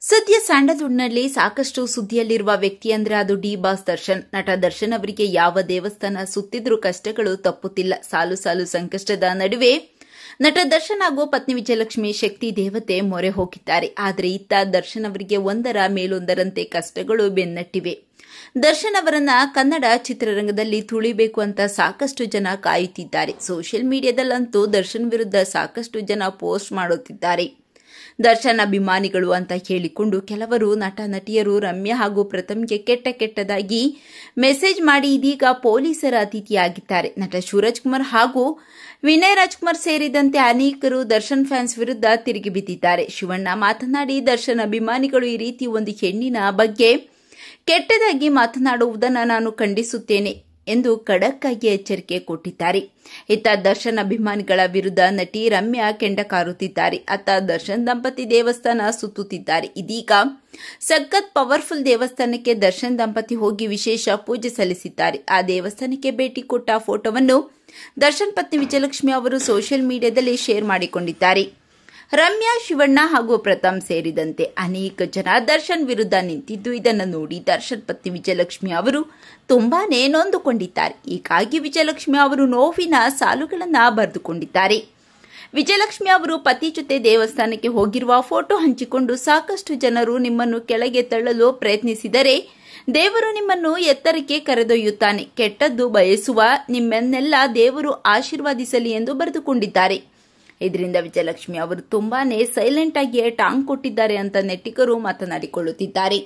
ಸದ್ಯ ಸ್ಯಾಂಡಲ್ವುಡ್ನಲ್ಲಿ ಸಾಕಷ್ಟು ಸುದ್ದಿಯಲ್ಲಿರುವ ವ್ಯಕ್ತಿ ಅಂದ್ರೆ ಅದು ಡಿ ಬಾಸ್ ದರ್ಶನ್. ನಟ ದರ್ಶನ್ ಅವರಿಗೆ ಯಾವ ದೇವಸ್ಥಾನ ಸುತ್ತಿದ್ರೂ ಕಷ್ಟಗಳು ತಪ್ಪುತ್ತಿಲ್ಲ. ಸಾಲು ಸಾಲು ಸಂಕಷ್ಟದ ನಡುವೆ ನಟ ದರ್ಶನ್ ಹಾಗೂ ಪತ್ನಿ ವಿಜಯಲಕ್ಷ್ಮಿ ಶಕ್ತಿ ದೇವತೆ ಮೊರೆ ಹೋಗಿದ್ದಾರೆ. ಆದರೆ ಇತ್ತ ದರ್ಶನ್ ಅವರಿಗೆ ಒಂದರ ಮೇಲೊಂದರಂತೆ ಕಷ್ಟಗಳು ಬೆನ್ನಟ್ಟಿವೆ. ದರ್ಶನ್ ಅವರನ್ನ ಕನ್ನಡ ಚಿತ್ರರಂಗದಲ್ಲಿ ತುಳಿಬೇಕು ಅಂತ ಸಾಕಷ್ಟು ಜನ ಕಾಯುತ್ತಿದ್ದಾರೆ. ಸೋಷಿಯಲ್ ಮೀಡಿಯಾದಲ್ಲಂತೂ ದರ್ಶನ್ ವಿರುದ್ಧ ಸಾಕಷ್ಟು ಜನ ಪೋಸ್ಟ್ ಮಾಡುತ್ತಿದ್ದಾರೆ. ದರ್ಶನ್ ಅಭಿಮಾನಿಗಳು ಅಂತ ಹೇಳಿಕೊಂಡು ಕೆಲವರು ನಟ ನಟಿಯರು ರಮ್ಯಾ ಹಾಗೂ ಪ್ರಥಮ್ಗೆ ಕೆಟ್ಟದಾಗಿ ಮೆಸೇಜ್ ಮಾಡಿ ಇದೀಗ ಪೊಲೀಸರ ಅತಿಥಿಯಾಗಿದ್ದಾರೆ. ನಟ ಶಿವರಾಜ್ ಕುಮಾರ್ ಹಾಗೂ ವಿನಯ್ ರಾಜ್ಕುಮಾರ್ ಸೇರಿದಂತೆ ಅನೇಕರು ದರ್ಶನ್ ಫ್ಯಾನ್ಸ್ ವಿರುದ್ಧ ತಿರುಗಿ ಬಿದ್ದಿದ್ದಾರೆ. ಶಿವಣ್ಣ ಮಾತನಾಡಿ, ದರ್ಶನ್ ಅಭಿಮಾನಿಗಳು ಈ ರೀತಿ ಒಂದು ಹೆಣ್ಣಿನ ಬಗ್ಗೆ ಕೆಟ್ಟದಾಗಿ ಮಾತನಾಡುವುದನ್ನು ನಾನು ಖಂಡಿಸುತ್ತೇನೆ ಎಂದು ಖಡಕ್ ಆಗಿ ಎಚ್ಚರಿಕೆ ಕೊಟ್ಟಿದ್ದಾರೆ. ಇತ್ತ ದರ್ಶನ್ ಅಭಿಮಾನಿಗಳ ವಿರುದ್ಧ ನಟಿ ರಮ್ಯಾ ಕೆಂಡ ಕಾರುತ್ತಿದ್ದಾರೆ. ಅತ್ತ ದರ್ಶನ್ ದಂಪತಿ ದೇವಸ್ಥಾನ ಸುತ್ತುತ್ತಿದ್ದಾರೆ. ಇದೀಗ ಸಖತ್ ಪವರ್ಫುಲ್ ದೇವಸ್ಥಾನಕ್ಕೆ ದರ್ಶನ್ ದಂಪತಿ ಹೋಗಿ ವಿಶೇಷ ಪೂಜೆ ಸಲ್ಲಿಸಿದ್ದಾರೆ. ಆ ದೇವಸ್ಥಾನಕ್ಕೆ ಭೇಟಿ ಕೊಟ್ಟ ಫೋಟೋವನ್ನು ದರ್ಶನ್ ಪತ್ನಿ ವಿಜಯಲಕ್ಷ್ಮಿ ಅವರು ಸೋಷಿಯಲ್ ಮೀಡಿಯಾದಲ್ಲಿ ಶೇರ್ ಮಾಡಿಕೊಂಡಿದ್ದಾರೆ. ರಮ್ಯಾ, ಶಿವಣ್ಣ ಹಾಗೂ ಪ್ರಥಮ್ ಸೇರಿದಂತೆ ಅನೇಕ ಜನ ದರ್ಶನ್ ವಿರುದ್ಧ ನಿಂತಿದ್ದು ಇದನ್ನು ನೋಡಿ ದರ್ಶನ್ ಪತ್ನಿ ವಿಜಯಲಕ್ಷ್ಮಿ ಅವರು ತುಂಬಾನೇ ನೊಂದುಕೊಂಡಿದ್ದಾರೆ. ಹೀಗಾಗಿ ವಿಜಯಲಕ್ಷ್ಮಿ ಅವರು ನೋವಿನ ಸಾಲುಗಳನ್ನು ಬರೆದುಕೊಂಡಿದ್ದಾರೆ. ವಿಜಯಲಕ್ಷ್ಮಿ ಅವರು ಪತಿ ಜೊತೆ ದೇವಸ್ಥಾನಕ್ಕೆ ಹೋಗಿರುವ ಫೋಟೋ ಹಂಚಿಕೊಂಡು, ಸಾಕಷ್ಟು ಜನರು ನಿಮ್ಮನ್ನು ಕೆಳಗೆ ತಳ್ಳಲು ಪ್ರಯತ್ನಿಸಿದರೆ ದೇವರು ನಿಮ್ಮನ್ನು ಎತ್ತರಕ್ಕೆ ಕರೆದೊಯ್ಯುತ್ತಾನೆ. ಕೆಟ್ಟದ್ದು ಬಯಸುವ ನಿಮ್ಮನ್ನೆಲ್ಲ ದೇವರು ಆಶೀರ್ವಾದಿಸಲಿ ಎಂದು ಬರೆದುಕೊಂಡಿದ್ದಾರೆ. ಇದರಿಂದ ವಿಜಯಲಕ್ಷ್ಮಿ ಅವರು ತುಂಬಾನೇ ಸೈಲೆಂಟ್ ಆಗಿ ಟಾಂಗ್ ಕೊಟ್ಟಿದ್ದಾರೆ ಅಂತ ನೆಟ್ಟಿಗರು ಮಾತನಾಡಿಕೊಳ್ಳುತ್ತಿದ್ದಾರೆ.